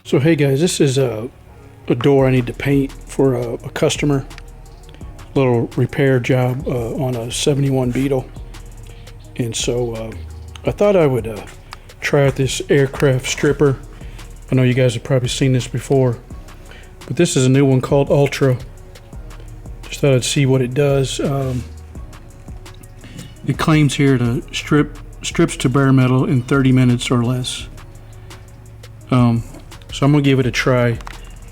So hey guys, this is a door I need to paint for a customer. Little repair job on a 71 Beetle. And so I thought I would try out this aircraft stripper. I know you guys have probably seen this before, but this is a new one called Ultra. Just thought I'd see what it does. It claims here to strips to bare metal in 30 minutes or less. So I'm gonna give it a try.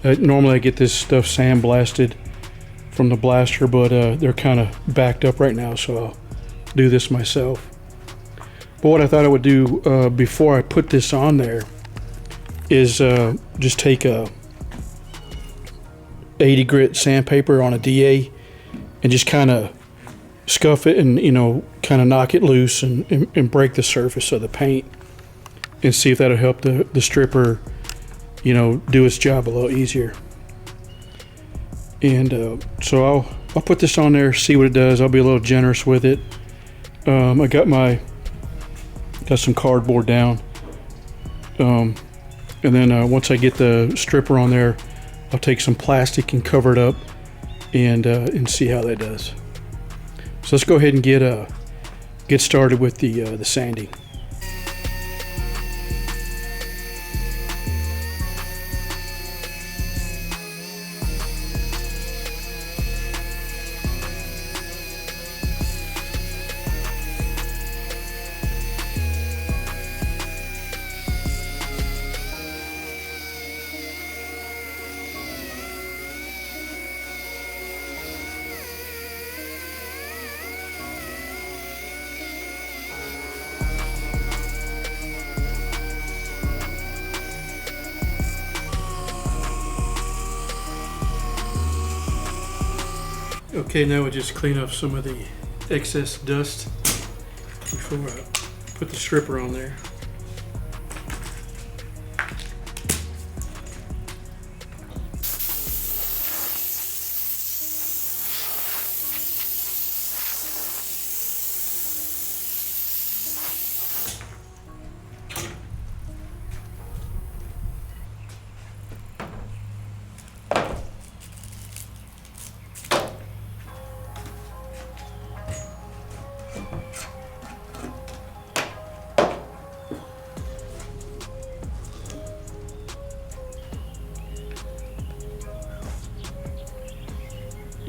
Normally I get this stuff sandblasted from the blaster, but they're kind of backed up right now, so I'll do this myself. But what I thought I would do before I put this on there is just take a 80 grit sandpaper on a DA and just kind of scuff it and, you know, kind of knock it loose and break the surface of the paint and see if that'll help the stripper, you know, do its job a little easier. And so I'll put this on there, see what it does. I'll be a little generous with it. I got some cardboard down, and then once I get the stripper on there, I'll take some plastic and cover it up and see how that does. So let's go ahead and get started with the sanding. Okay, now we'll just clean up some of the excess dust before I put the stripper on there.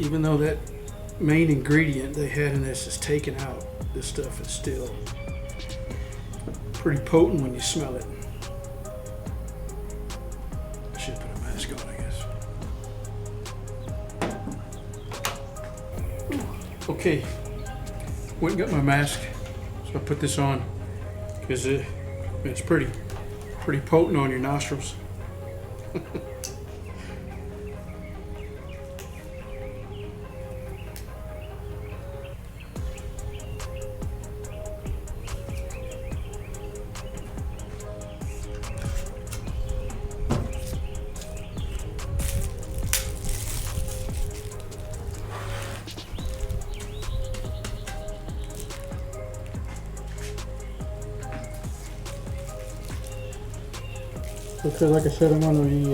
Even though that main ingredient they had in this is taken out, this stuff is still pretty potent when you smell it. I should put a mask on, I guess. Okay, went and got my mask, so I put this on because it's pretty potent on your nostrils. Okay, like I said, I'm going to be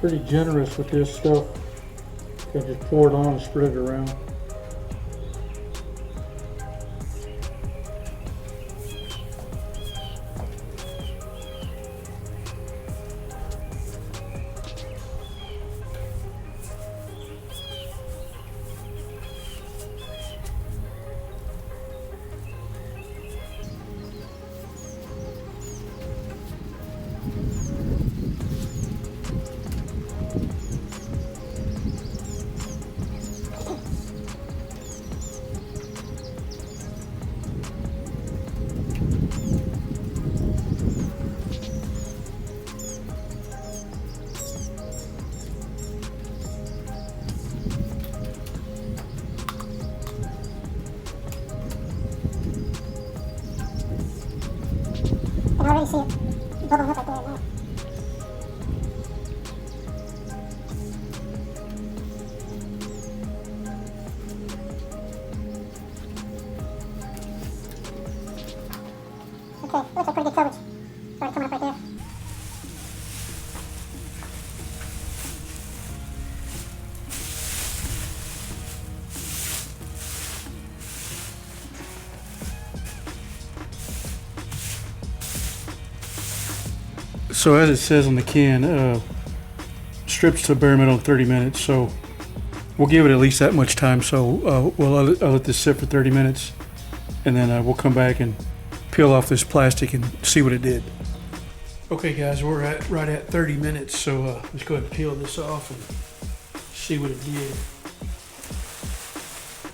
pretty generous with this stuff. I just pour it on and spread it around. I can already see it bubbling up right there now. Okay, looks like pretty good coverage. It's already coming up right there. So as it says on the can, strips to bare metal in 30 minutes. So we'll give it at least that much time. So I'll let this sit for 30 minutes, and then we'll come back and peel off this plastic and see what it did. Okay guys, we're right at 30 minutes, so let's go ahead and peel this off and see what it did.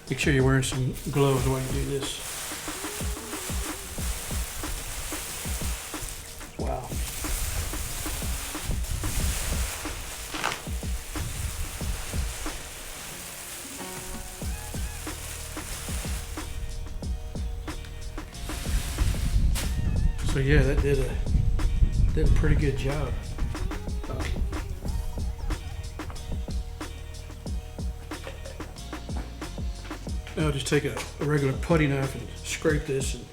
Make sure you're wearing some gloves while you do this. Wow. So yeah, that did a pretty good job. Now I'll just take a regular putty knife and scrape this, and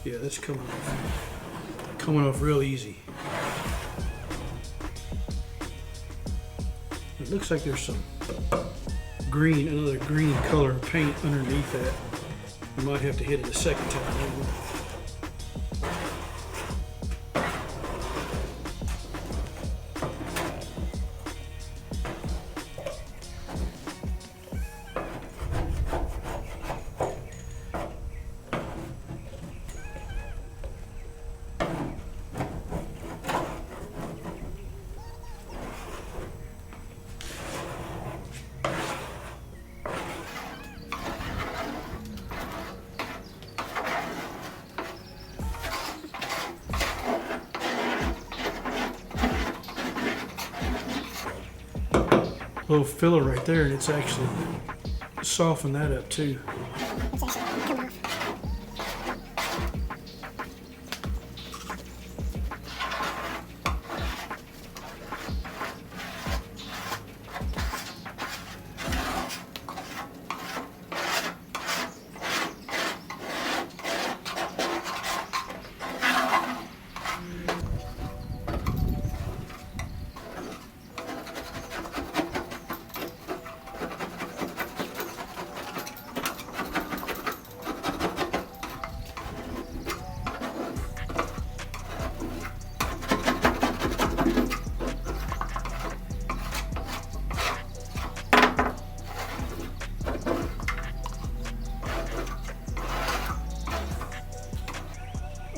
yeah, that's coming off real easy. It looks like there's some another green color paint underneath that. You might have to hit it a second time. Little filler right there, and it's actually softened that up too. It's actually come off.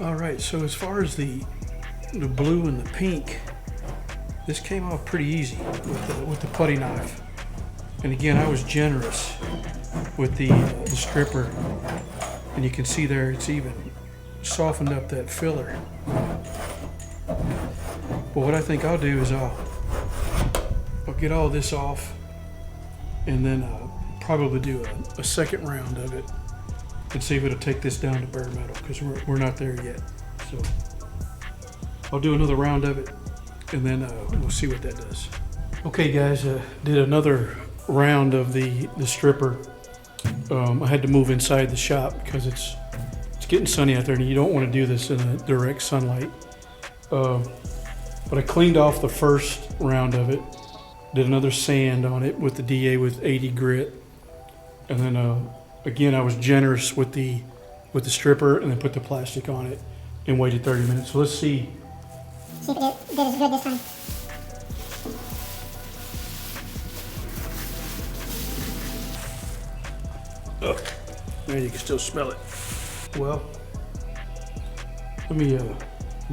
All right, so as far as the blue and the pink, this came off pretty easy with the putty knife. And again, I was generous with the stripper, and you can see there it's even softened up that filler. But what I think I'll do is I'll get all this off, and then probably do a second round of it and see if it'll take this down to bare metal, because we're not there yet. So I'll do another round of it, and then we'll see what that does. Okay guys, did another round of the stripper. I had to move inside the shop because it's getting sunny out there, and you don't want to do this in the direct sunlight. But I cleaned off the first round of it, did another sand on it with the DA with 80 grit, and then again, I was generous with the stripper, and then put the plastic on it and waited 30 minutes. So let's see. See if it did as good this time. Oh, man, you can still smell it. Well, let me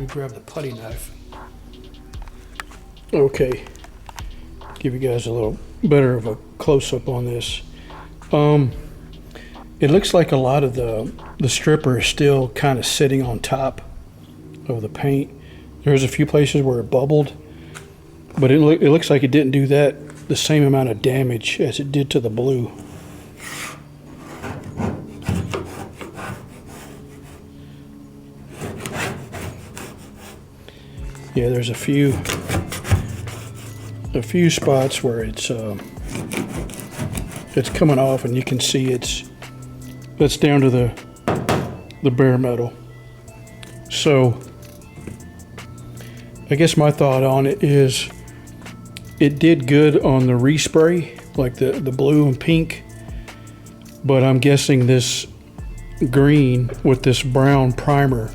grab the putty knife. Okay, give you guys a little better of a close-up on this. It looks like a lot of the stripper is still kind of sitting on top of the paint. There's a few places where it bubbled, but it looks like it didn't do the same amount of damage as it did to the blue. Yeah, there's a few spots where it's coming off, and you can see that's down to the bare metal. So I guess my thought on it is it did good on the respray, like the blue and pink, but I'm guessing this green with this brown primer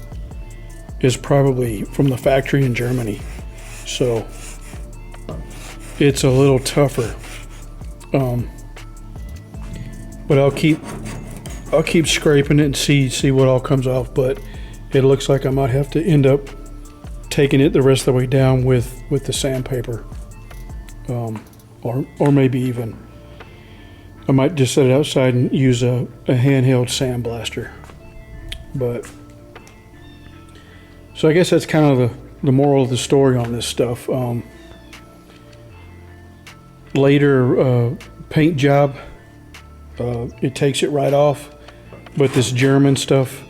is probably from the factory in Germany. So it's a little tougher. But I'll keep scraping it and see what all comes off. But it looks like I might have to end up taking it the rest of the way down with the sandpaper, or maybe even I might just set it outside and use a handheld sandblaster. But so I guess that's kind of the moral of the story on this stuff. Later paint job, it takes it right off, but this German stuff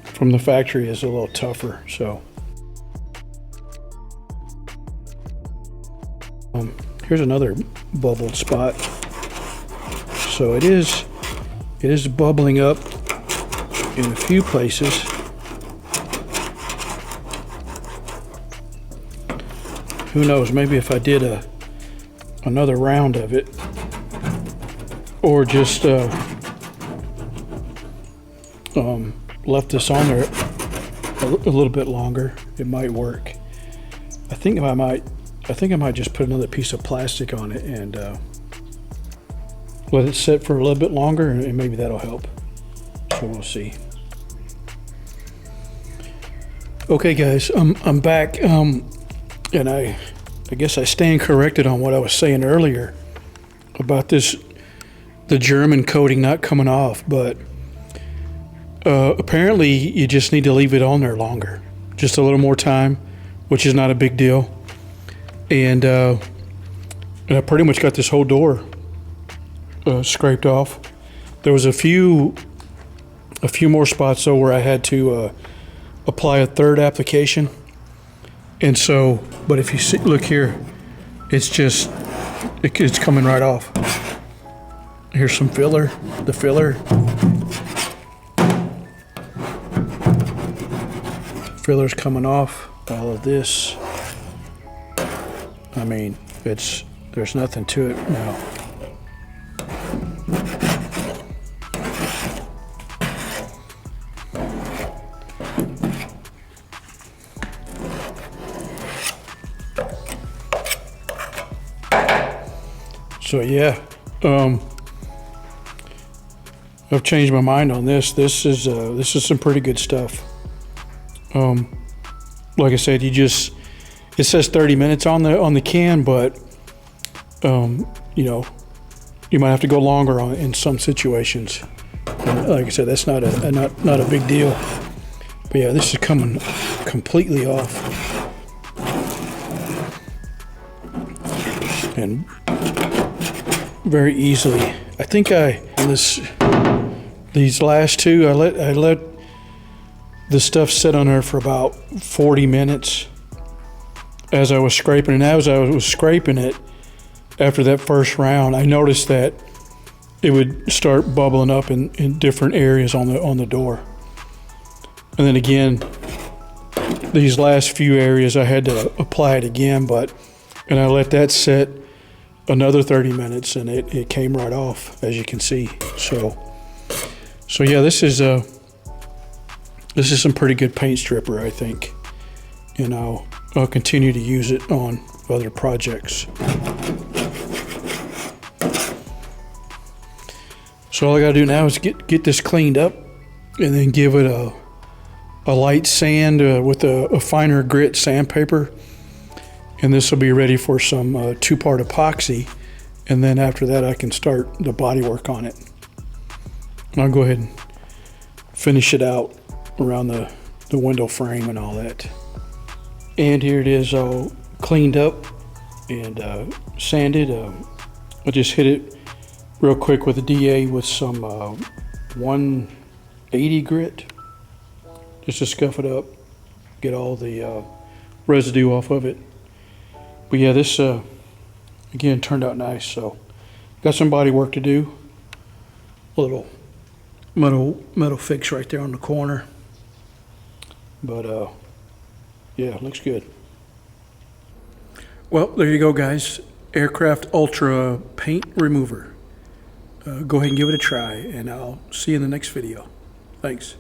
from the factory is a little tougher. So here's another bubbled spot. So it is bubbling up in a few places. Who knows, maybe if I did another round of it, or just left this on there a little bit longer, it might work. I think I might just put another piece of plastic on it and let it sit for a little bit longer, and maybe that'll help. So we'll see. Okay guys, I'm back, and I guess I stand corrected on what I was saying earlier about the German coating not coming off, but apparently you just need to leave it on there longer, just a little more time, which is not a big deal. And I pretty much got this whole door scraped off. There was a few more spots though where I had to apply a third application. And so, but if you see, look here, it's coming right off. Here's some filler, the filler. Filler's coming off, all of this. I mean, there's nothing to it now. So yeah, I've changed my mind on this. This is some pretty good stuff. Like I said, it says 30 minutes on the can, but you know, you might have to go longer in some situations. Like I said, that's not a big deal. But yeah, this is coming completely off, and very easily. I think these last two, I let the stuff sit on there for about 40 minutes as I was scraping. And as I was scraping it after that first round, I noticed that it would start bubbling up in different areas on the door. And then again, these last few areas I had to apply it again, and I let that sit another 30 minutes, and it came right off, as you can see. So yeah, this is some pretty good paint stripper, I think, and I'll continue to use it on other projects. So all I gotta do now is get this cleaned up, and then give it a light sand with a finer grit sandpaper. And this will be ready for some 2-part epoxy. And then after that, I can start the body work on it. And I'll go ahead and finish it out around the window frame and all that. And here it is, all cleaned up and sanded. I just hit it real quick with a DA with some 180 grit, just to scuff it up, get all the residue off of it. But yeah, this again turned out nice. So got some body work to do. A little metal fix right there on the corner. But yeah, it looks good. Well, there you go, guys. Aircraft Ultra paint remover. Go ahead and give it a try, and I'll see you in the next video. Thanks.